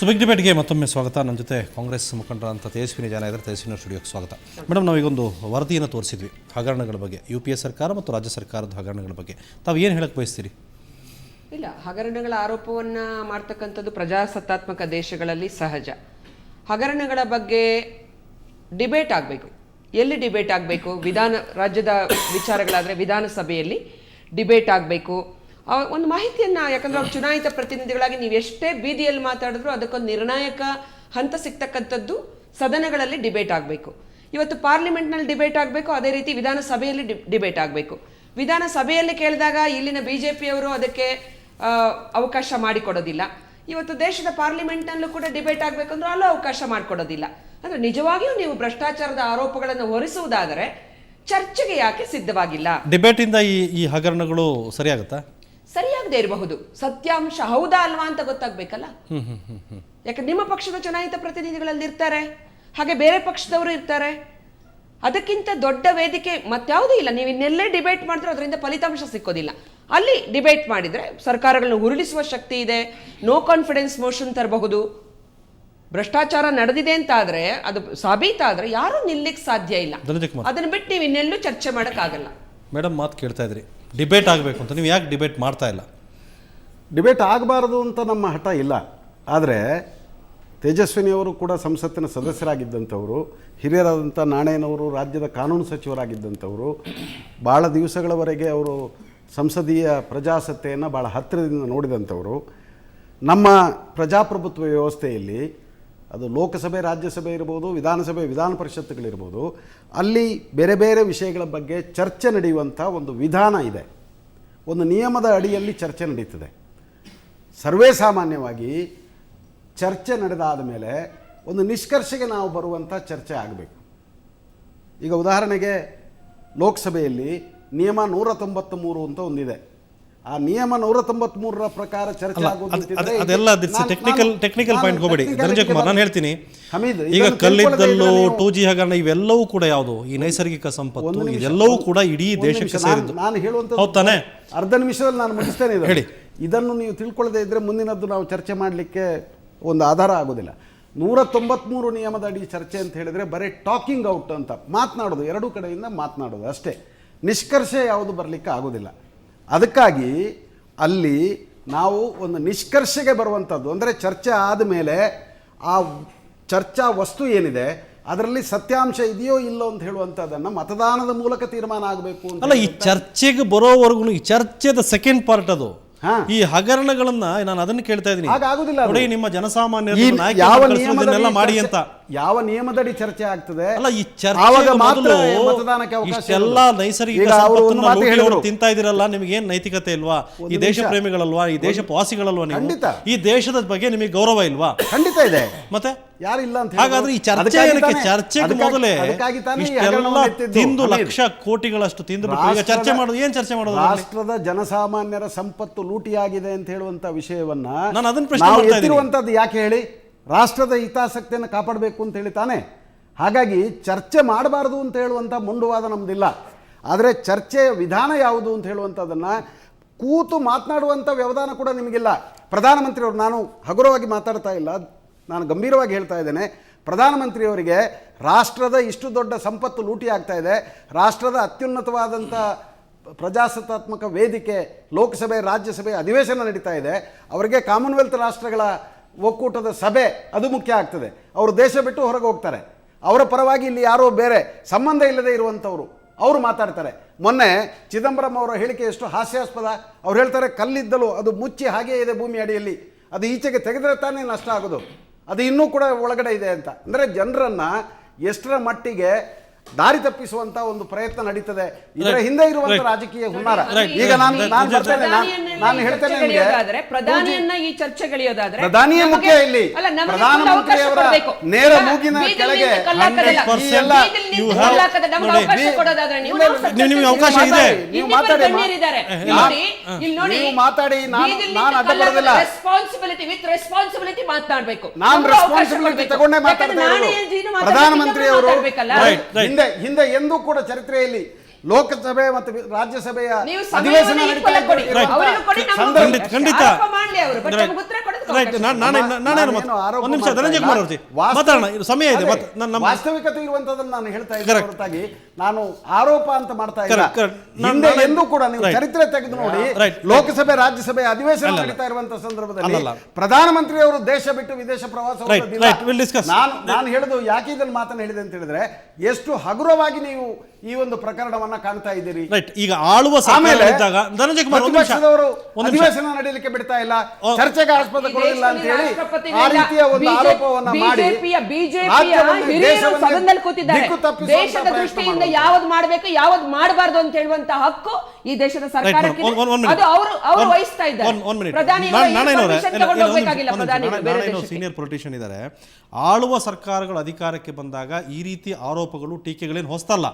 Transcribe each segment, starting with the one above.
Big ಡಿಬೇಟ್ಗೆ ಮತ್ತೊಮ್ಮೆ ಸ್ವಾಗತ. ನನ್ನ ಜೊತೆ ಕಾಂಗ್ರೆಸ್ ಮುಖಂಡರಂಥ ತೇಜಸ್ವಿನಿ ಜನ ಇದ್ದಾರೆ. ತೇಜಸ್ವಿನಿ ಸ್ಟುಡಿಯೋಕ್ಕೆ ಸ್ವಾಗತ. ಮೇಡಮ್, ನಾವೀಗೊಂದು ವರದಿಯನ್ನು ತೋರಿಸಿದ್ವಿ ಹಗರಣಗಳ ಬಗ್ಗೆ, UPA ಸರ್ಕಾರ ಮತ್ತು ರಾಜ್ಯ ಸರ್ಕಾರದ ಹಗರಣಗಳ ಬಗ್ಗೆ. ತಾವು ಏನು ಹೇಳಕ್ಕೆ ಬಯಸ್ತೀರಿ? ಇಲ್ಲ, ಹಗರಣಗಳ ಆರೋಪವನ್ನು ಮಾಡ್ತಕ್ಕಂಥದ್ದು ಪ್ರಜಾಸತ್ತಾತ್ಮಕ ದೇಶಗಳಲ್ಲಿ ಸಹಜ. ಹಗರಣಗಳ ಬಗ್ಗೆ ಡಿಬೇಟ್ ಆಗಬೇಕು. ಎಲ್ಲಿ ಡಿಬೇಟ್ ಆಗಬೇಕು? ರಾಜ್ಯದ ವಿಚಾರಗಳಾದರೆ ವಿಧಾನಸಭೆಯಲ್ಲಿ ಡಿಬೇಟ್ ಆಗಬೇಕು. ಒಂದು ಮಾಹಿತಿಯನ್ನು, ಯಾಕಂದ್ರೆ ಅವ್ರು ಚುನಾಯಿತ ಪ್ರತಿನಿಧಿಗಳಾಗಿ ನೀವು ಎಷ್ಟೇ ಬೀದಿಯಲ್ಲಿ ಮಾತಾಡಿದ್ರು ಅದಕ್ಕೊಂದು ನಿರ್ಣಾಯಕ ಹಂತ ಸಿಗ್ತಕ್ಕಂಥದ್ದು ಸದನಗಳಲ್ಲಿ ಡಿಬೇಟ್ ಆಗಬೇಕು. ಇವತ್ತು ಪಾರ್ಲಿಮೆಂಟ್ನಲ್ಲಿ ಡಿಬೇಟ್ ಆಗಬೇಕು, ಅದೇ ರೀತಿ ವಿಧಾನಸಭೆಯಲ್ಲಿ ಡಿಬೇಟ್ ಆಗಬೇಕು. ವಿಧಾನಸಭೆಯಲ್ಲಿ ಕೇಳಿದಾಗ ಇಲ್ಲಿನ BJPಯವರು ಅದಕ್ಕೆ ಅವಕಾಶ ಮಾಡಿಕೊಡೋದಿಲ್ಲ. ಇವತ್ತು ದೇಶದ ಪಾರ್ಲಿಮೆಂಟ್ನಲ್ಲೂ ಕೂಡ ಡಿಬೇಟ್ ಆಗಬೇಕಂದ್ರೂ ಅಲ್ಲೂ ಅವಕಾಶ ಮಾಡಿಕೊಡೋದಿಲ್ಲ. ಅಂದರೆ ನಿಜವಾಗಿಯೂ ನೀವು ಭ್ರಷ್ಟಾಚಾರದ ಆರೋಪಗಳನ್ನು ಹೊರಿಸುವುದಾದರೆ ಚರ್ಚೆಗೆ ಯಾಕೆ ಸಿದ್ಧವಾಗಿಲ್ಲ? ಡಿಬೇಟಿಂದ ಈ ಹಗರಣಗಳು ಸರಿಯಾಗುತ್ತಾ? ಸರಿಯಾಗದೇ ಇರಬಹುದು. ಸತ್ಯಾಂಶ ಹೌದಾ ಅಲ್ವಾ ಅಂತ ಗೊತ್ತಾಗ್ಬೇಕಲ್ಲ. ಯಾಕಂದ್ರೆ ನಿಮ್ಮ ಪಕ್ಷದ ಚುನಾಯಿತ ಪ್ರತಿನಿಧಿಗಳಲ್ಲಿ ಇರ್ತಾರೆ, ಹಾಗೆ ಬೇರೆ ಪಕ್ಷದವರು ಇರ್ತಾರೆ. ಅದಕ್ಕಿಂತ ದೊಡ್ಡ ವೇದಿಕೆ ಮತ್ಯಾವುದೂ ಇಲ್ಲ. ನೀವು ಇನ್ನೆಲ್ಲೇ ಡಿಬೇಟ್ ಮಾಡಿದ್ರೆ ಅದರಿಂದ ಫಲಿತಾಂಶ ಸಿಕ್ಕೋದಿಲ್ಲ. ಅಲ್ಲಿ ಡಿಬೇಟ್ ಮಾಡಿದ್ರೆ ಸರ್ಕಾರಗಳನ್ನು ಉರುಳಿಸುವ ಶಕ್ತಿ ಇದೆ. ನೋ ಕಾನ್ಫಿಡೆನ್ಸ್ ಮೋಷನ್ ತರಬಹುದು. ಭ್ರಷ್ಟಾಚಾರ ನಡೆದಿದೆ ಅಂತ ಆದ್ರೆ, ಅದು ಸಾಬೀತಾದ್ರೆ ಯಾರು ನಿಲ್ಲಿಕ್ಕೆ ಸಾಧ್ಯ ಇಲ್ಲ. ಅದನ್ನ ಬಿಟ್ಟು ನೀವು ಇನ್ನೆಲ್ಲೂ ಚರ್ಚೆ ಮಾಡೋಕ್ಕಾಗಲ್ಲ. ಮೇಡಮ್ ಮಾತು ಕೇಳ್ತಾ ಇದ್ರಿ, ಡಿಬೇಟ್ ಆಗಬೇಕು ಅಂತ. ನೀವು ಯಾಕೆ ಡಿಬೇಟ್ ಮಾಡ್ತಾ ಇಲ್ಲ? ಡಿಬೇಟ್ ಆಗಬಾರದು ಅಂತ ನಮ್ಮ ಹಠ ಇಲ್ಲ. ಆದರೆ ತೇಜಸ್ವಿನಿಯವರು ಕೂಡ ಸಂಸತ್ತಿನ ಸದಸ್ಯರಾಗಿದ್ದಂಥವರು, ಹಿರಿಯರಾದಂಥ ನಾಣಯ್ಯನವರು ರಾಜ್ಯದ ಕಾನೂನು ಸಚಿವರಾಗಿದ್ದಂಥವರು, ಭಾಳ ದಿವಸಗಳವರೆಗೆ ಅವರು ಸಂಸದೀಯ ಪ್ರಜಾಸತ್ತೆಯನ್ನು ಭಾಳ ಹತ್ತಿರದಿಂದ ನೋಡಿದಂಥವರು. ನಮ್ಮ ಪ್ರಜಾಪ್ರಭುತ್ವ ವ್ಯವಸ್ಥೆಯಲ್ಲಿ ಅದು ಲೋಕಸಭೆ, ರಾಜ್ಯಸಭೆ ಇರ್ಬೋದು, ವಿಧಾನಸಭೆ, ವಿಧಾನ ಪರಿಷತ್ತುಗಳಿರ್ಬೋದು, ಅಲ್ಲಿ ಬೇರೆ ಬೇರೆ ವಿಷಯಗಳ ಬಗ್ಗೆ ಚರ್ಚೆ ನಡೆಯುವಂಥ ಒಂದು ವಿಧಾನ ಇದೆ. ಒಂದು ನಿಯಮದ ಅಡಿಯಲ್ಲಿ ಚರ್ಚೆ ನಡೀತದೆ. ಸರ್ವೇ ಸಾಮಾನ್ಯವಾಗಿ ಚರ್ಚೆ ನಡೆದಾದ ಮೇಲೆ ಒಂದು ನಿಷ್ಕರ್ಷೆಗೆ ನಾವು ಬರುವಂಥ ಚರ್ಚೆ ಆಗಬೇಕು. ಈಗ ಉದಾಹರಣೆಗೆ ಲೋಕಸಭೆಯಲ್ಲಿ ನಿಯಮ 193 ಅಂತ ಒಂದಿದೆ. ಆ ನಿಯಮ 193ರ ಪ್ರಕಾರ ಚರ್ಚೆ ಅದೆಲ್ಲ ಟೆಕ್ನಿಕಲ್ ಪಾಯಿಂಟ್ ಹೋಗಬೇಡಿ ಧನಂಜಯ ಕುಮಾರ್. ನಾನು ಹೇಳ್ತೀನಿ, ಈಗ ಕಲ್ಲಿದ್ದಲು, 2G ಹಗರಣ ಇವೆಲ್ಲವೂ ಕೂಡ ಯಾವುದು ಈ ನೈಸರ್ಗಿಕ ಸಂಪತ್ತು ಇದೆಲ್ಲವೂ ಕೂಡ ಇಡೀ ದೇಶಕ್ಕೆ ಸೇರಿದ್ದು. ನಾನು ಹೇಳುವಂತ ಅರ್ಧ ನಿಮಿಷದಲ್ಲಿ ನಾನು ಮುಗಿಸ್ತೇನೆ. ಹೇಳಿ, ಇದನ್ನು ನೀವು ತಿಳ್ಕೊಳ್ಳದೆ ಇದ್ರೆ ಮುಂದಿನದ್ದು ನಾವು ಚರ್ಚೆ ಮಾಡಲಿಕ್ಕೆ ಒಂದು ಆಧಾರ ಆಗೋದಿಲ್ಲ. 193 ನಿಯಮದ ಅಡಿ ಚರ್ಚೆ ಅಂತ ಹೇಳಿದ್ರೆ ಬರೀ ಟಾಕಿಂಗ್ ಔಟ್ ಅಂತ ಮಾತನಾಡೋದು, ಎರಡೂ ಕಡೆಯಿಂದ ಮಾತನಾಡೋದು ಅಷ್ಟೇ. ನಿಷ್ಕರ್ಷೆ ಯಾವುದು ಬರಲಿಕ್ಕೆ ಆಗೋದಿಲ್ಲ. ಅದಕ್ಕಾಗಿ ಅಲ್ಲಿ ನಾವು ಒಂದು ನಿಷ್ಕರ್ಷೆಗೆ ಬರುವಂಥದ್ದು ಅಂದರೆ ಚರ್ಚೆ ಆದಮೇಲೆ ಆ ಚರ್ಚಾ ವಸ್ತು ಏನಿದೆ ಅದರಲ್ಲಿ ಸತ್ಯಾಂಶ ಇದೆಯೋ ಇಲ್ಲೋ ಅಂತ ಹೇಳುವಂಥದ್ದನ್ನು ಮತದಾನದ ಮೂಲಕ ತೀರ್ಮಾನ ಆಗಬೇಕು ಅಂತ. ಅಲ್ಲ, ಈ ಚರ್ಚೆಗೆ ಬರೋವರೆಗೂ ಈ ಚರ್ಚೆದ ಸೆಕೆಂಡ್ ಪಾರ್ಟ್ ಅದು. ಈ ಹಗರಣಗಳನ್ನ ನಾನು ಅದನ್ನು ಕೇಳ್ತಾ ಇದ್ದೀನಿ. ನೋಡಿ, ನಿಮ್ಮ ಜನಸಾಮಾನ್ಯರು ಮಾಡಿ ಅಂತ ಯಾವ ನಿಯಮದಡಿ ಚರ್ಚೆ ಆಗ್ತದೆ ಅಲ್ಲ, ಈ ಚರ್ಚೆ ಇಷ್ಟೆಲ್ಲ ನೈಸರ್ಗಿಕ ಸಂಪತ್ತನ್ನು ತಿಂತಾ ಇದೀರಲ್ಲ, ನಿಮ್ಗೇನ್ ನೈತಿಕತೆ ಇಲ್ವಾ? ಈ ದೇಶ ಪ್ರೇಮಿಗಳಲ್ವಾ? ಈ ದೇಶ ವಾಸಿಗಳಲ್ವಾ ನೀವು? ಈ ದೇಶದ ಬಗ್ಗೆ ನಿಮಗೆ ಗೌರವ ಇಲ್ವಾ? ಖಂಡಿತ ಇದೆ. ಮತ್ತೆ ಯಾರಿಲ್ಲ ಅಂತ. ಹಾಗಾದ್ರೆ ಈ ಚರ್ಚೆಗೆ ಮೊದಲೇ ಇಷ್ಟೆಲ್ಲ ತಿಂದು ಲಕ್ಷ ಕೋಟಿಗಳಷ್ಟು ತಿಂದು ಚರ್ಚೆ ಮಾಡೋದು ಏನ್? ಚರ್ಚೆ ಮಾಡೋದು ರಾಷ್ಟ್ರದ ಜನಸಾಮಾನ್ಯರ ಸಂಪತ್ತು ಲೂಟಿಯಾಗಿದೆ ಅಂತ ಹೇಳುವಂತ ವಿಷಯವನ್ನ ನಾನು ಅದನ್ನ ಪ್ರಶ್ನೆ ಮಾಡ್ತಾ ಇರುವಂತದ್ದು ಯಾಕೆ ಹೇಳಿ? ರಾಷ್ಟ್ರದ ಹಿತಾಸಕ್ತಿಯನ್ನು ಕಾಪಾಡಬೇಕು ಅಂತ ಹೇಳಿ ತಾನೆ. ಹಾಗಾಗಿ ಚರ್ಚೆ ಮಾಡಬಾರದು ಅಂತ ಹೇಳುವಂಥ ಮುಂಡುವಾದ ನಮ್ದಿಲ್ಲ. ಆದರೆ ಚರ್ಚೆಯ ವಿಧಾನ ಯಾವುದು ಅಂತ ಹೇಳುವಂಥದ್ದನ್ನು ಕೂತು ಮಾತನಾಡುವಂಥ ವ್ಯವಧಾನ ಕೂಡ ನಿಮಗಿಲ್ಲ. ಪ್ರಧಾನಮಂತ್ರಿಯವರು, ನಾನು ಹಗುರವಾಗಿ ಮಾತಾಡ್ತಾ ಇಲ್ಲ, ನಾನು ಗಂಭೀರವಾಗಿ ಹೇಳ್ತಾ ಇದ್ದೇನೆ. ಪ್ರಧಾನಮಂತ್ರಿಯವರಿಗೆ ರಾಷ್ಟ್ರದ ಇಷ್ಟು ದೊಡ್ಡ ಸಂಪತ್ತು ಲೂಟಿ ಆಗ್ತಾ ಇದೆ, ರಾಷ್ಟ್ರದ ಅತ್ಯುನ್ನತವಾದಂಥ ಪ್ರಜಾಸತ್ತಾತ್ಮಕ ವೇದಿಕೆ ಲೋಕಸಭೆ, ರಾಜ್ಯಸಭೆ ಅಧಿವೇಶನ ನಡೀತಾ ಇದೆ, ಅವರಿಗೆ ಕಾಮನ್ವೆಲ್ತ್ ರಾಷ್ಟ್ರಗಳ ಒಕ್ಕೂಟದ ಸಭೆ ಅದು ಮುಖ್ಯ ಆಗ್ತದೆ. ಅವರು ದೇಶ ಬಿಟ್ಟು ಹೊರಗೆ ಹೋಗ್ತಾರೆ. ಅವರ ಪರವಾಗಿ ಇಲ್ಲಿ ಯಾರೋ ಬೇರೆ ಸಂಬಂಧ ಇಲ್ಲದೆ ಇರುವಂಥವ್ರು ಅವರು ಮಾತಾಡ್ತಾರೆ. ಮೊನ್ನೆ ಚಿದಂಬರಂ ಅವರ ಹೇಳಿಕೆ ಎಷ್ಟು ಹಾಸ್ಯಾಸ್ಪದ. ಅವ್ರು ಹೇಳ್ತಾರೆ, ಕಲ್ಲಿದ್ದಲು ಅದು ಮುಚ್ಚಿ ಹಾಗೇ ಇದೆ ಭೂಮಿ ಅಡಿಯಲ್ಲಿ, ಅದು ಈಚೆಗೆ ತೆಗೆದರೆ ತಾನೇ ನಷ್ಟ ಆಗೋದು, ಅದು ಇನ್ನೂ ಕೂಡ ಒಳಗಡೆ ಇದೆ ಅಂತ. ಅಂದರೆ ಜನರನ್ನು ಎಷ್ಟರ ಮಟ್ಟಿಗೆ ದಾರಿ ತಪ್ಪಿಸುವಂತ ಒಂದು ಪ್ರಯತ್ನ ನಡೀತದೆ. ಇದರ ಹಿಂದೆ ಇರುವಂತ ರಾಜಕೀಯ ಹುನ್ನಾರ. ಈಗ ನಾನು ಹೇಳ್ತೇನೆ ನಿಮಗೆ, ಪ್ರಧಾನಿಯನ್ನ ಈ ಚರ್ಚೆಗಳಿಯೋದಾದ್ರೆ ಪ್ರಧಾನಿಯೇ ಮುಖ್ಯ ಇಲ್ಲಿ. ಪ್ರಧಾನಮಂತ್ರಿಯವರ ನೇರ ಮೂಗಿನ ಕೆಳಗೆ ಅವಕಾಶ ಇದೆ. ನೀವು ಮಾತಾಡಿ, ನಾನು ಅಡ್ಡ ಬರೋದಿಲ್ಲ. ರೆಸ್ಪಾನ್ಸಿಬಿಲಿಟಿ ವಿತ್ ರೆಸ್ಪಾನ್ಸಿಬಿಲಿಟಿ ಮಾತಾಡಬೇಕು. ನಾನು ರೆಸ್ಪಾನ್ಸಿಬಿಲಿಟಿ ತಗೊಂಡೇ ಮಾತಾಡ್ತೇನೆ. ಪ್ರಧಾನಮಂತ್ರಿಯವರು ಹಿಂದೆ ಎಂದೂ ಕೂಡ ಚರಿತ್ರೆಯಲ್ಲಿ ಲೋಕಸಭೆ ಮತ್ತು ರಾಜ್ಯಸಭೆಯ ಅಧಿವೇಶನ ವಾಸ್ತವಿಕತೆ ಇರುವಂತದನ್ನು ನಾನು ಹೇಳ್ತಾ ಇದ್ದೆ ಹೊರತಾಗಿ ನಾನು ಆರೋಪ ಅಂತ ಮಾಡ್ತಾ ಇಲ್ಲ. ಹಿಂದೆ ಎಂದೂ ಕೂಡ ನೀವು ಚರಿತ್ರೆ ತೆಗೆದು ನೋಡಿ, ಲೋಕಸಭೆ ರಾಜ್ಯಸಭೆ ಅಧಿವೇಶನ ನಡೀತಾ ಇರುವಂತಹ ಸಂದರ್ಭದಲ್ಲಿ ಪ್ರಧಾನಮಂತ್ರಿಯವರು ದೇಶ ಬಿಟ್ಟು ವಿದೇಶ ಪ್ರವಾಸ ನಾನು ಹೇಳುದು ಯಾಕೆ ಇದನ್ನು ಮಾತನ್ನು ಹೇಳಿದೆ ಅಂತ ಹೇಳಿದ್ರೆ, ಎಷ್ಟು ಹಗುರವಾಗಿ ನೀವು ಈ ಒಂದು ಪ್ರಕರಣವನ್ನ ಕಾಣ್ತಾ ಇದ್ದೀರಿ. ಈಗ ಆಳುವ ಪ್ರತಿಪಕ್ಷದವರು ಅಧಿವೇಶನ ನಡೆಯಲಿಕ್ಕೆ ಬಿಡ್ತಾ ಇಲ್ಲ, ಚರ್ಚೆಗೆ ಆಸ್ಪದ ಕೊಡೋದಿಲ್ಲ ಅಂತ ಹೇಳಿ ಆ ರೀತಿಯ ಒಂದು ಆರೋಪವನ್ನ ಮಾಡಿ ದೇಶದ ದೃಷ್ಟಿಯಿಂದ ಯಾವ್ದು ಮಾಡಬೇಕು ಯಾವ್ದು ಮಾಡಬಾರ್ದು ಅಂತ ಹೇಳುವಂತ ಹಕ್ಕು ಈ ದೇಶದ ಸರ್ಕಾರಕ್ಕೆ ಅವರು ವಹಿಸ್ತಾ ಇದ್ದಾರೆ. ಪ್ರಧಾನಿ ಸೀನಿಯರ್ ಪೊಲಿಟಿಷಿಯನ್ ಇದ್ದಾರೆ. ಆಳುವ ಸರ್ಕಾರಗಳು ಅಧಿಕಾರಕ್ಕೆ ಬಂದಾಗ ಈ ರೀತಿ ಆರೋಪಗಳು ಟೀಕೆಗಳೇನು ಹೊಸ್ತಲ್ಲ,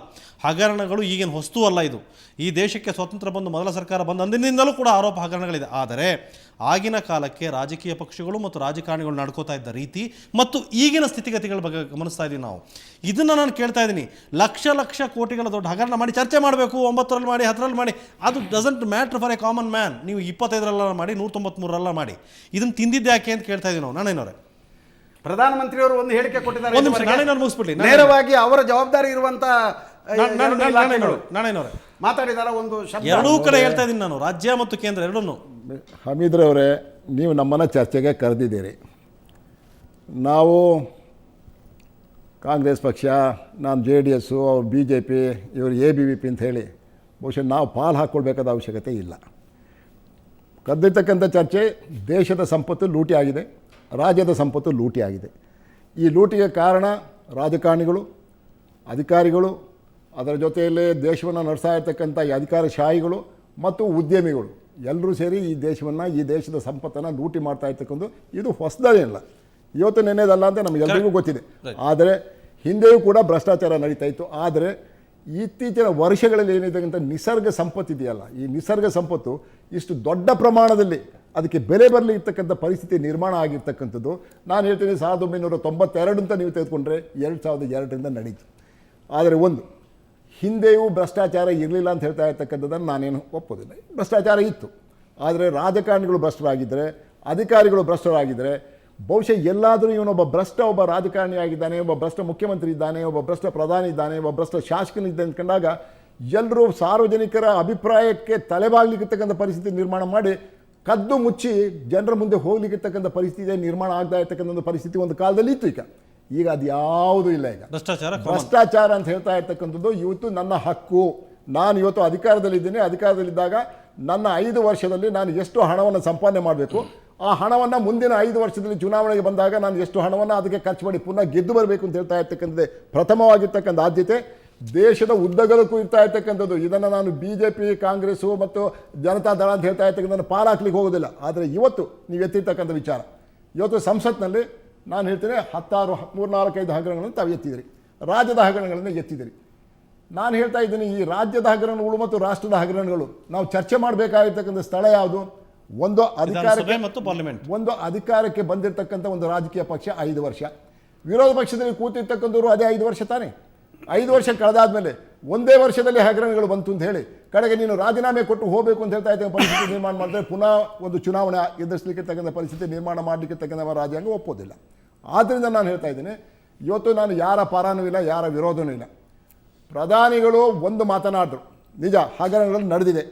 ಹಗರಣಗಳು ಈಗೇನು ಹೊಸ್ತು ಅಲ್ಲ. ಇದು ಈ ದೇಶಕ್ಕೆ ಸ್ವಾತಂತ್ರ್ಯ ಬಂದು ಮೊದಲ ಸರ್ಕಾರ ಬಂದ ಅಂದಿನಿಂದಲೂ ಕೂಡ ಆರೋಪ ಹಗರಣಗಳಿದೆ. ಆದರೆ ಆಗಿನ ಕಾಲಕ್ಕೆ ರಾಜಕೀಯ ಪಕ್ಷಗಳು ಮತ್ತು ರಾಜಕಾರಣಿಗಳು ನಡ್ಕೋತಾ ಇದ್ದ ರೀತಿ ಮತ್ತು ಈಗಿನ ಸ್ಥಿತಿಗತಿಗಳ ಬಗ್ಗೆ ಗಮನಿಸ್ತಾ ಇದ್ದೀವಿ ನಾವು. ಇದನ್ನು ನಾನು ಕೇಳ್ತಾ ಇದ್ದೀನಿ. ಲಕ್ಷ ಲಕ್ಷ ಕೋಟಿಗಳ ದೊಡ್ಡ ಹಗರಣ ಮಾಡಿ ಚರ್ಚೆ ಮಾಡಬೇಕು, 9ರಲ್ಲಿ ಮಾಡಿ 10ರಲ್ಲಿ ಮಾಡಿ, ಅದು doesn't matter for A common man. ನೀವು 25ರಲ್ಲ ಮಾಡಿ 193ರಲ್ಲ ಮಾಡಿ, ಇದನ್ನು ತಿಂದಿದ್ದು ಯಾಕೆ ಅಂತ ಕೇಳ್ತಾ ಇದ್ದೀವಿ ನಾವು. ನಾನೇನವ್ರೆ, ಪ್ರಧಾನಮಂತ್ರಿಯವರು ಒಂದು ಹೇಳಿಕೆ ಕೊಟ್ಟಿದ್ದಾರೆ, ಮುಗಿಸ್ಬಿಡ್ಲಿ. ನೇರವಾಗಿ ಅವರ ಜವಾಬ್ದಾರಿ ಇರುವಂತ ನಾನೇನವ್ರೆ ಮಾತಾಡಿದಾರ ಒಂದು ಶಬ್ದ. ಎರಡೂ ಕಡೆ ಹೇಳ್ತಾ ಇದ್ದೀನಿ ನಾನು, ರಾಜ್ಯ ಮತ್ತು ಕೇಂದ್ರ ಎರಡನ್ನೂ. ಹಮೀದ್ರವರೇ, ನೀವು ನಮ್ಮನ್ನು ಚರ್ಚೆಗೆ ಕರೆದಿದ್ದೀರಿ. ನಾವು ಕಾಂಗ್ರೆಸ್ ಪಕ್ಷ, ನಾನು JDS, ಅವ್ರು BJP, ಇವರು ABVP ಅಂತ ಹೇಳಿ ಬಹುಶಃ ನಾವು ಪಾಲು ಹಾಕ್ಕೊಳ್ಬೇಕಾದ ಅವಶ್ಯಕತೆ ಇಲ್ಲ. ಕದ್ದಿರ್ತಕ್ಕಂಥ ಚರ್ಚೆ ದೇಶದ ಸಂಪತ್ತು ಲೂಟಿ ಆಗಿದೆ, ರಾಜ್ಯದ ಸಂಪತ್ತು ಲೂಟಿ ಆಗಿದೆ. ಈ ಲೂಟಿಗೆ ಕಾರಣ ರಾಜಕಾರಣಿಗಳು, ಅಧಿಕಾರಿಗಳು, ಅದರ ಜೊತೆಯಲ್ಲೇ ದೇಶವನ್ನು ನಡೆಸ್ತಾ ಇರ್ತಕ್ಕಂಥ ಈ ಅಧಿಕಾರಶಾಹಿಗಳು ಮತ್ತು ಉದ್ಯಮಿಗಳು ಎಲ್ಲರೂ ಸೇರಿ ಈ ದೇಶವನ್ನು, ಈ ದೇಶದ ಸಂಪತ್ತನ್ನು ಲೂಟಿ ಮಾಡ್ತಾ ಇರ್ತಕ್ಕಂಥ ಇದು ಹೊಸದೇನಿಲ್ಲ, ಇವತ್ತು ನೆನೆದಲ್ಲ ಅಂತ ನಮಗೆಲ್ಲರಿಗೂ ಗೊತ್ತಿದೆ. ಆದರೆ ಹಿಂದೆಯೂ ಕೂಡ ಭ್ರಷ್ಟಾಚಾರ ನಡೀತಾ ಇತ್ತು. ಆದರೆ ಇತ್ತೀಚಿನ ವರ್ಷಗಳಲ್ಲಿ ಏನಿದೆ ನಿಸರ್ಗ ಸಂಪತ್ತಿದೆಯಲ್ಲ, ಈ ನಿಸರ್ಗ ಸಂಪತ್ತು ಇಷ್ಟು ದೊಡ್ಡ ಪ್ರಮಾಣದಲ್ಲಿ ಅದಕ್ಕೆ ಬೆಲೆ ಬರಲಿ ಇರ್ತಕ್ಕಂಥ ಪರಿಸ್ಥಿತಿ ನಿರ್ಮಾಣ ಆಗಿರ್ತಕ್ಕಂಥದ್ದು ನಾನು ಹೇಳ್ತೀನಿ 1992 ಅಂತ ನೀವು ತೆಗೆದುಕೊಂಡ್ರೆ 2002ರಿಂದ ನಡೀತು. ಆದರೆ ಒಂದು ಹಿಂದೆಯೂ ಭ್ರಷ್ಟಾಚಾರ ಇರಲಿಲ್ಲ ಅಂತ ಹೇಳ್ತಾ ಇರ್ತಕ್ಕಂಥದ್ದನ್ನು ನಾನೇನು ಒಪ್ಪೋದಿಲ್ಲ. ಭ್ರಷ್ಟಾಚಾರ ಇತ್ತು. ಆದರೆ ರಾಜಕಾರಣಿಗಳು ಭ್ರಷ್ಟರಾಗಿದ್ದರೆ, ಅಧಿಕಾರಿಗಳು ಭ್ರಷ್ಟರಾಗಿದ್ದರೆ, ಬಹುಶಃ ಎಲ್ಲಾದರೂ ಇವನೊಬ್ಬ ಭ್ರಷ್ಟ ಒಬ್ಬ ರಾಜಕಾರಣಿ ಆಗಿದ್ದಾನೆ, ಒಬ್ಬ ಭ್ರಷ್ಟ ಮುಖ್ಯಮಂತ್ರಿ ಇದ್ದಾನೆ, ಒಬ್ಬ ಭ್ರಷ್ಟ ಪ್ರಧಾನಿ ಇದ್ದಾನೆ, ಒಬ್ಬ ಭ್ರಷ್ಟ ಶಾಸಕನಿದ್ದ ಅಂದ್ಕೊಂಡಾಗ ಎಲ್ಲರೂ ಸಾರ್ವಜನಿಕರ ಅಭಿಪ್ರಾಯಕ್ಕೆ ತಲೆಬಾಗ್ಲಿಕ್ಕಿರ್ತಕ್ಕಂಥ ಪರಿಸ್ಥಿತಿ ನಿರ್ಮಾಣ ಮಾಡಿ ಕದ್ದು ಮುಚ್ಚಿ ಜನರ ಮುಂದೆ ಹೋಗ್ಲಿಕ್ಕಿರ್ತಕ್ಕಂಥ ಪರಿಸ್ಥಿತಿ ನಿರ್ಮಾಣ ಆಗ್ತಾ ಇರ್ತಕ್ಕಂಥ ಪರಿಸ್ಥಿತಿ ಒಂದು ಕಾಲದಲ್ಲಿ ಇತ್ತು. ಈಗ ಅದು ಯಾವುದೂ ಇಲ್ಲ. ಈಗ ಭ್ರಷ್ಟಾಚಾರ ಅಂತ ಹೇಳ್ತಾ ಇರ್ತಕ್ಕಂಥದ್ದು ಇವತ್ತು ನನ್ನ ಹಕ್ಕು. ನಾನು ಇವತ್ತು ಅಧಿಕಾರದಲ್ಲಿದ್ದೀನಿ. ಅಧಿಕಾರದಲ್ಲಿದ್ದಾಗ ನನ್ನ 5 ವರ್ಷದಲ್ಲಿ ನಾನು ಎಷ್ಟು ಹಣವನ್ನು ಸಂಪಾದನೆ ಮಾಡಬೇಕು, ಆ ಹಣವನ್ನು ಮುಂದಿನ 5 ವರ್ಷದಲ್ಲಿ ಚುನಾವಣೆಗೆ ಬಂದಾಗ ನಾನು ಎಷ್ಟು ಹಣವನ್ನು ಅದಕ್ಕೆ ಖರ್ಚು ಮಾಡಿ ಪುನಃ ಗೆದ್ದು ಬರಬೇಕು ಅಂತ ಹೇಳ್ತಾ ಇರ್ತಕ್ಕಂಥದ್ದೇ ಪ್ರಥಮವಾಗಿರ್ತಕ್ಕಂಥ ಆದ್ಯತೆ. ದೇಶದ ಉದ್ದಗಲಕ್ಕೂ ಇರ್ತಾ ಇರ್ತಕ್ಕಂಥದ್ದು. ಇದನ್ನು ನಾನು BJP, ಕಾಂಗ್ರೆಸ್ಸು ಮತ್ತು ಜನತಾ ದಳ ಅಂತ ಹೇಳ್ತಾ ಇರ್ತಕ್ಕಂಥ ಪಾಲಾಕ್ಲಿಕ್ಕೆ ಹೋಗೋದಿಲ್ಲ. ಆದರೆ ಇವತ್ತು ನೀವು ಎತ್ತಿರ್ತಕ್ಕಂಥ ವಿಚಾರ, ಇವತ್ತು ಸಂಸತ್ನಲ್ಲಿ ನಾನು ಹೇಳ್ತೇನೆ 16, 3-4-5 ಹಗರಣಗಳನ್ನು ತಾವು ಎತ್ತಿದಿರಿ, ರಾಜ್ಯದ ಹಗರಣಗಳನ್ನು ಎತ್ತಿದಿರಿ. ನಾನು ಹೇಳ್ತಾ ಇದ್ದೀನಿ, ಈ ರಾಜ್ಯದ ಹಗರಣಗಳು ಮತ್ತು ರಾಷ್ಟ್ರದ ಹಗರಣಗಳು ನಾವು ಚರ್ಚೆ ಮಾಡಬೇಕಾಗಿರ್ತಕ್ಕಂಥ ಸ್ಥಳ ಯಾವುದು? ಒಂದು ಅಧಿಕಾರಕ್ಕೆ ಮತ್ತು ಪಾರ್ಲಿಮೆಂಟ್, ಒಂದು ಅಧಿಕಾರಕ್ಕೆ ಬಂದಿರತಕ್ಕಂಥ ಒಂದು ರಾಜಕೀಯ ಪಕ್ಷ 5 ವರ್ಷ, ವಿರೋಧ ಪಕ್ಷದಲ್ಲಿ ಕೂತಿರ್ತಕ್ಕಂಥವ್ರು ಅದೇ 5 ವರ್ಷ ತಾನೇ. 5 ವರ್ಷ ಕಳೆದಾದ್ಮೇಲೆ ಒಂದೇ ವರ್ಷದಲ್ಲಿ ಹಗರಣಗಳು ಬಂತು ಅಂತ ಹೇಳಿ ಕಡೆಗೆ ನೀನು ರಾಜೀನಾಮೆ ಕೊಟ್ಟು ಹೋಗಬೇಕು ಅಂತ ಹೇಳ್ತಾ ಇದ್ದ ಪರಿಸ್ಥಿತಿ ನಿರ್ಮಾಣ ಮಾಡಿದ್ರೆ ಪುನಃ ಒಂದು ಚುನಾವಣೆ ಎದುರಿಸಲಿಕ್ಕೆ ತಕ್ಕಂಥ ಪರಿಸ್ಥಿತಿ ನಿರ್ಮಾಣ ಮಾಡಲಿಕ್ಕೆ ತಕ್ಕಂಥ ರಾಜ್ಯಾಂಗ ಒಪ್ಪೋದಿಲ್ಲ. ಆದ್ದರಿಂದ ನಾನು ಹೇಳ್ತಾ ಇದ್ದೀನಿ, ಇವತ್ತು ನಾನು ಯಾರ ಪರನೂ ಇಲ್ಲ, ಯಾರ ವಿರೋಧನೂ ಇಲ್ಲ. ಪ್ರಧಾನಿಗಳು ಒಂದು ಮಾತನಾಡಿದ್ರು, ನಿಜ ಹಗರಣಗಳು ನಡೆದಿದೆ.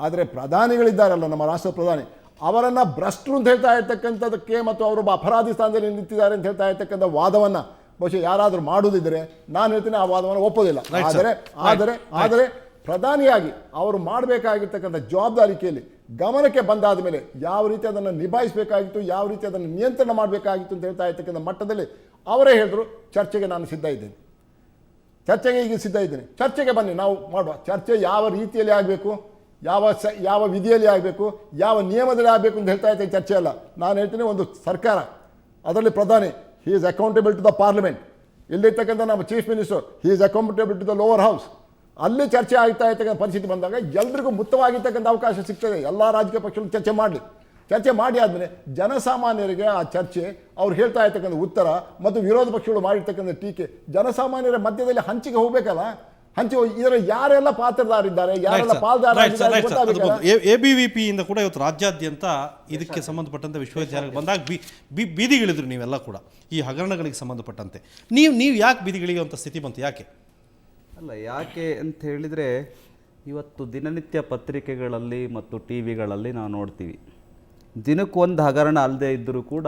ಆದರೆ ಪ್ರಧಾನಿಗಳಿದ್ದಾರಲ್ಲ, ನಮ್ಮ ರಾಷ್ಟ್ರ ಪ್ರಧಾನಿ, ಅವರನ್ನು ಭ್ರಷ್ಟರು ಅಂತ ಹೇಳ್ತಾ ಇರ್ತಕ್ಕಂಥದಕ್ಕೆ ಮತ್ತು ಅವರೊಬ್ಬ ಅಪರಾಧಿ ಸ್ಥಾನದಲ್ಲಿ ನಿಂತಿದ್ದಾರೆ ಅಂತ ಹೇಳ್ತಾ ಇರ್ತಕ್ಕಂಥ ವಾದವನ್ನು ಬಹುಶಃ ಯಾರಾದರೂ ಮಾಡುವುದಿದ್ದರೆ ನಾನು ಹೇಳ್ತೀನಿ ಆ ವಾದವನ್ನು ಒಪ್ಪೋದಿಲ್ಲ. ಆದರೆ ಪ್ರಧಾನಿಯಾಗಿ ಅವರು ಮಾಡಬೇಕಾಗಿರ್ತಕ್ಕಂಥ ಜವಾಬ್ದಾರಿಕೆಯಲ್ಲಿ ಗಮನಕ್ಕೆ ಬಂದಾದ ಮೇಲೆ ಯಾವ ರೀತಿ ಅದನ್ನು ನಿಭಾಯಿಸಬೇಕಾಗಿತ್ತು, ಯಾವ ರೀತಿ ಅದನ್ನು ನಿಯಂತ್ರಣ ಮಾಡಬೇಕಾಗಿತ್ತು ಅಂತ ಹೇಳ್ತಾ ಇರ್ತಕ್ಕಂಥ ಮಟ್ಟದಲ್ಲಿ ಅವರೇ ಹೇಳಿದ್ರು, ಚರ್ಚೆಗೆ ನಾನು ಸಿದ್ಧ ಇದ್ದೇನೆ. ಚರ್ಚೆಗೆ ಈಗ ಸಿದ್ಧ ಇದ್ದೀನಿ. ಚರ್ಚೆಗೆ ಬನ್ನಿ, ನಾವು ಮಾಡುವ ಚರ್ಚೆ ಯಾವ ರೀತಿಯಲ್ಲಿ ಆಗಬೇಕು, ಯಾವ ವಿಧಿಯಲ್ಲಿ ಆಗಬೇಕು, ಯಾವ ನಿಯಮದಲ್ಲಿ ಆಗಬೇಕು ಅಂತ ಹೇಳ್ತಾ ಇದ್ದೇನೆ. ಚರ್ಚೆ ಅಲ್ಲ, ನಾನು ಹೇಳ್ತೀನಿ ಒಂದು ಸರ್ಕಾರ, ಅದರಲ್ಲಿ ಪ್ರಧಾನಿ he is accountable to the parliament, ಇಲ್ಲಿರ್ತಕ್ಕಂಥ ನಮ್ಮ chief minister he is accountable to the lower house. ಅಲ್ಲಿ ಚರ್ಚೆ ಆಗ್ತಾ ಇರ್ತಕ್ಕಂಥ ಪರಿಸ್ಥಿತಿ ಬಂದಾಗ ಎಲ್ರಿಗೂ ಮುಕ್ತವಾಗಿರ್ತಕ್ಕಂಥ ಅವಕಾಶ ಸಿಗ್ತದೆ. ಎಲ್ಲ ರಾಜಕೀಯ ಪಕ್ಷಗಳು ಚರ್ಚೆ ಮಾಡಲಿ. ಚರ್ಚೆ ಮಾಡಿ ಆದಮೇಲೆ ಜನಸಾಮಾನ್ಯರಿಗೆ ಆ ಚರ್ಚೆ, ಅವ್ರು ಹೇಳ್ತಾ ಇರ್ತಕ್ಕಂಥ ಉತ್ತರ ಮತ್ತು ವಿರೋಧ ಪಕ್ಷಗಳು ಮಾಡಿರ್ತಕ್ಕಂಥ ಟೀಕೆ ಜನಸಾಮಾನ್ಯರ ಮಧ್ಯದಲ್ಲಿ ಹಂಚಿಗೆ ಹೋಗಬೇಕಲ್ಲ. ಇದರ ಯಾರೆಲ್ಲ ಪಾತ್ರದಾರಿದ್ದಾರೆ, ಯಾರೆಲ್ಲ ಪಾಲ್ದಾರಿದ್ದಾರೆ ಗೊತ್ತಾಗಬೇಕಲ್ಲ. ABVP ಇಂದ ಕೂಡ ಇವತ್ತು ರಾಜ್ಯಾದ್ಯಂತ ಇದಕ್ಕೆ ಸಂಬಂಧಪಟ್ಟಂತೆ ವಿಶ್ವವಿದ್ಯಾಲಯಗಳು ಬಂದಾಗ ಬೀದಿಗಿಳಿದ್ರು ನೀವೆಲ್ಲ ಕೂಡ ಈ ಹಗರಣಗಳಿಗೆ ಸಂಬಂಧಪಟ್ಟಂತೆ. ನೀವು ಯಾಕೆ ಬೀದಿಗಿಳಿಯುವಂಥ ಸ್ಥಿತಿ ಬಂತು, ಯಾಕೆ? ಅಲ್ಲ, ಯಾಕೆ ಅಂತ ಹೇಳಿದರೆ, ಇವತ್ತು ದಿನನಿತ್ಯ ಪತ್ರಿಕೆಗಳಲ್ಲಿ ಮತ್ತು ಟಿ ವಿಗಳಲ್ಲಿ ನಾವು ನೋಡ್ತೀವಿ, ದಿನಕ್ಕೊಂದು ಹಗರಣ ಅಲ್ಲದೆ ಇದ್ದರೂ ಕೂಡ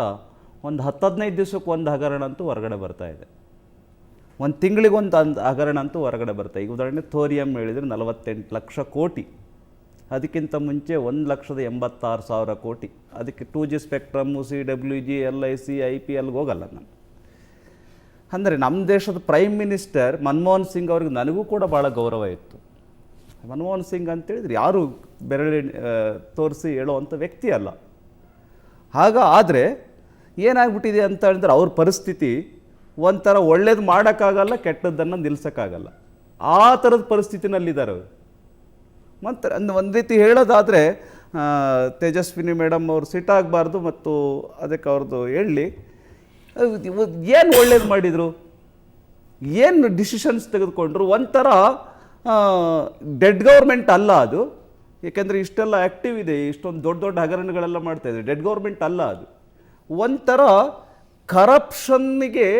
ಒಂದು 10-15 ದಿವಸಕ್ಕೆ ಒಂದು ಹಗರಣ ಅಂತೂ ಹೊರಗಡೆ ಬರ್ತಾ ಇದೆ. ಒಂದು ತಿಂಗಳಿಗೊಂದು ಹಗರಣ ಅಂತೂ ಹೊರಗಡೆ ಬರ್ತಾಯಿದೆ. ಈಗ ಉದಾಹರಣೆ ಥೋರಿಯಂ ಹೇಳಿದರೆ 48 ಲಕ್ಷ ಕೋಟಿ, ಅದಕ್ಕಿಂತ ಮುಂಚೆ 1,86,000 ಕೋಟಿ. ಅದಕ್ಕೆ 2G ಸ್ಪೆಕ್ಟ್ರಮ್ಮು, CWG, LIC, IPLಗೆ ಹೋಗಲ್ಲ ನಾನು. ಅಂದರೆ ನಮ್ಮ ದೇಶದ ಪ್ರೈಮ್ ಮಿನಿಸ್ಟರ್ ಮನಮೋಹನ್ ಸಿಂಗ್ ಅವ್ರಿಗೆ ನನಗೂ ಕೂಡ ಭಾಳ ಗೌರವ ಇತ್ತು. ಮನಮೋಹನ್ ಸಿಂಗ್ ಅಂತೇಳಿದ್ರೆ ಯಾರು ಬೆರಳಿ ತೋರಿಸಿ ಹೇಳೋವಂಥ ವ್ಯಕ್ತಿ ಅಲ್ಲ. ಆದರೆ ಏನಾಗ್ಬಿಟ್ಟಿದೆ ಅಂತ ಹೇಳಿದ್ರೆ, ಅವ್ರ ಪರಿಸ್ಥಿತಿ ಒಂಥರ ಒಳ್ಳೇದು ಮಾಡೋಕ್ಕಾಗಲ್ಲ, ಕೆಟ್ಟದ್ದನ್ನು ನಿಲ್ಲಿಸೋಕ್ಕಾಗಲ್ಲ, ಆ ಥರದ ಪರಿಸ್ಥಿತಿನಲ್ಲಿದ್ದಾರೆ ಅವರು. ಮತ್ತು ಒಂದು ರೀತಿ ಹೇಳೋದಾದರೆ, ತೇಜಸ್ವಿನಿ ಮೇಡಮ್ ಅವರು ಸಿಟ್ಟಾಗಬಾರ್ದು ಮತ್ತು ಅದಕ್ಕೆ ಅವ್ರದ್ದು ಹೇಳಲಿ, ಏನು ಒಳ್ಳೇದು ಮಾಡಿದರು, ಏನು ಡಿಸಿಷನ್ಸ್ ತೆಗೆದುಕೊಂಡ್ರು. ಒಂಥರ ಡೆಡ್ ಗೌರ್ಮೆಂಟ್ ಅಲ್ಲ ಅದು, ಏಕೆಂದರೆ ಇಷ್ಟೆಲ್ಲ ಆ್ಯಕ್ಟಿವ್ ಇದೆ, ಇಷ್ಟೊಂದು ದೊಡ್ಡ ದೊಡ್ಡ ಹಗರಣಗಳೆಲ್ಲ ಮಾಡ್ತಾಯಿದೆ. ಡೆಡ್ ಗೌರ್ಮೆಂಟ್ ಅಲ್ಲ ಅದು, ಒಂಥರ ಕರಪ್ಷನ್ನಿಗೆ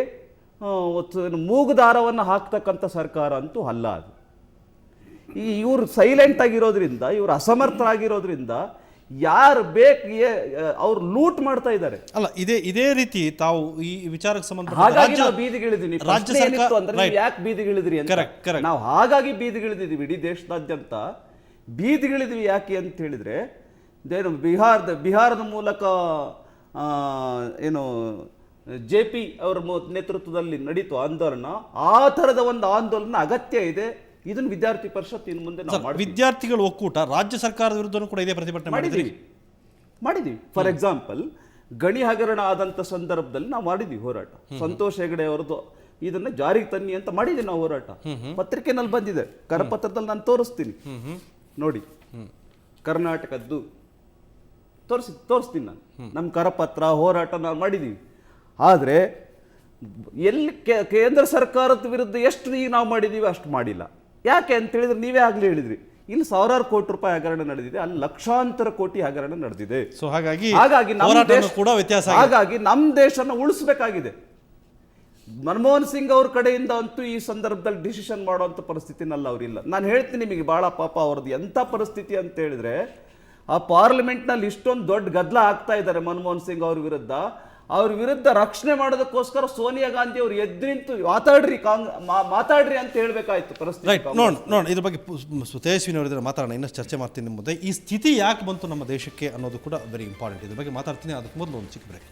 ಮೂಗುದಾರವನ್ನು ಹಾಕ್ತಕ್ಕಂಥ ಸರ್ಕಾರ ಅಂತೂ ಅಲ್ಲ ಅದು. ಇವರು ಸೈಲೆಂಟ್ ಆಗಿರೋದ್ರಿಂದ, ಇವರು ಅಸಮರ್ಥರಾಗಿರೋದ್ರಿಂದ ಯಾರು ಅವ್ರು ಲೂಟ್ ಮಾಡ್ತಾ ಇದ್ದಾರೆ. ಅಲ್ಲ, ಇದೇ ರೀತಿ ತಾವು ಈ ವಿಚಾರಕ್ಕೆ ಸಂಬಂಧ ಹಾಗಾಗಿ ನಾವು ಬೀದಿಗಿಳಿದೀನಿ. ಯಾಕೆ ಬೀದಿಗಿಳಿದ್ರಿ ಅಂತ ನಾವು ಹಾಗಾಗಿ ಬೀದಿಗಿಳಿದಿದ್ದೀವಿ. ಇಡೀ ದೇಶದಾದ್ಯಂತ ಬೀದಿಗಿಳಿದ್ವಿ. ಯಾಕೆ ಅಂತ ಹೇಳಿದ್ರೆ, ಬಿಹಾರದ ಮೂಲಕ ಏನು JP ಅವರ ನೇತೃತ್ವದಲ್ಲಿ ನಡೀತು ಆಂದೋಲನ. ಆ ಥರದ ಒಂದು ಆಂದೋಲನ ಅಗತ್ಯ ಇದೆ. ಇದನ್ನು ವಿದ್ಯಾರ್ಥಿ ಪರಿಷತ್ ಇನ್ನು ಮುಂದೆ ವಿದ್ಯಾರ್ಥಿಗಳು ಒಕ್ಕೂಟ ರಾಜ್ಯ ಸರ್ಕಾರದ ವಿರುದ್ಧನೂ ಕೂಡ ಇದೇ ಪ್ರತಿಭಟನೆ ಮಾಡಿದ್ದೀವಿ. ಫಾರ್ ಎಕ್ಸಾಂಪಲ್, ಗಣಿ ಹಗರಣ ಆದಂಥ ಸಂದರ್ಭದಲ್ಲಿ ನಾವು ಮಾಡಿದ್ದೀವಿ ಹೋರಾಟ. ಸಂತೋಷ್ ಹೆಗಡೆ ಅವರದ್ದು ಇದನ್ನ ಜಾರಿಗೆ ತನ್ನಿ ಅಂತ ಮಾಡಿದ್ದೀವಿ ನಾವು ಹೋರಾಟ. ಪತ್ರಿಕೆನಲ್ಲಿ ಬಂದಿದೆ, ಕರಪತ್ರದಲ್ಲಿ ನಾನು ತೋರಿಸ್ತೀನಿ ನೋಡಿ. ಕರ್ನಾಟಕದ್ದು ತೋರಿಸ್ತೀನಿ ನಾನು. ನಮ್ಮ ಕರಪತ್ರ ಹೋರಾಟ ನಾವು ಮಾಡಿದ್ದೀವಿ. ಆದರೆ ಎಲ್ಲಿ ಕೇಂದ್ರ ಸರ್ಕಾರದ ವಿರುದ್ಧ ಎಷ್ಟು ಈಗ ನಾವು ಮಾಡಿದ್ದೀವಿ ಅಷ್ಟು ಮಾಡಿಲ್ಲ. ಯಾಕೆ ಅಂತ ಹೇಳಿದ್ರೆ, ನೀವೇ ಆಗಲೇ ಹೇಳಿದ್ರಿ, ಇಲ್ಲಿ 1000 ಕೋಟಿ ರೂಪಾಯಿ ಹಗರಣ ನಡೆದಿದೆ, ಅಲ್ಲಿ ಲಕ್ಷಾಂತರ ಕೋಟಿ ಹಗರಣ ನಡೆದಿದೆ. ಸೊ ಹಾಗಾಗಿ ನಮ್ಮ ದೇಶನ ಉಳಿಸಬೇಕಾಗಿದೆ. ಮನಮೋಹನ್ ಸಿಂಗ್ ಅವ್ರ ಕಡೆಯಿಂದ ಅಂತೂ ಈ ಸಂದರ್ಭದಲ್ಲಿ ಡಿಸಿಷನ್ ಮಾಡುವಂಥ ಪರಿಸ್ಥಿತಿನಲ್ಲಿ ಅವರಿಲ್ಲ. ನಾನು ಹೇಳ್ತೀನಿ ನಿಮಗೆ, ಭಾಳ ಪಾಪ ಅವ್ರದ್ದು ಎಂಥ ಪರಿಸ್ಥಿತಿ ಅಂತ ಹೇಳಿದ್ರೆ, ಆ ಪಾರ್ಲಿಮೆಂಟ್ನಲ್ಲಿ ಇಷ್ಟೊಂದು ದೊಡ್ಡ ಗದ್ದಲ ಆಗ್ತಾ ಇದ್ದಾರೆ ಮನಮೋಹನ್ ಸಿಂಗ್ ಅವ್ರ ವಿರುದ್ಧ ರಕ್ಷಣೆ ಮಾಡೋದಕ್ಕೋಸ್ಕರ ಸೋನಿಯಾ ಗಾಂಧಿ ಅವರು ಎದ್ದು ನಿಂತು ಮಾತಾಡ್ರಿ ಅಂತ ಹೇಳ್ಬೇಕಾಯ್ತು ಪರಿಸ್ಥಿತಿ. ಇದ್ರ ಬಗ್ಗೆ ತೇಜಸ್ವಿನಿ ಅವರಿದ್ರೆ ಮಾತಾಡೋಣ, ಇನ್ನಷ್ಟು ಚರ್ಚೆ ಮಾಡ್ತೀನಿ ನಿಮ್ಮ ಮುಂದೆ. ಈ ಸ್ಥಿತಿ ಯಾಕೆ ಬಂತು ನಮ್ಮ ದೇಶಕ್ಕೆ ಅನ್ನೋದು ಕೂಡ ವೆರಿ ಇಂಪಾರ್ಟೆಂಟ್. ಇದ್ರ ಬಗ್ಗೆ ಮಾತಾಡ್ತೀನಿ. ಅದಕ್ಕೆ ಮೊದಲು ಒಂದು ಚಿಕ್ಕ ಬ್ರೇಕ್.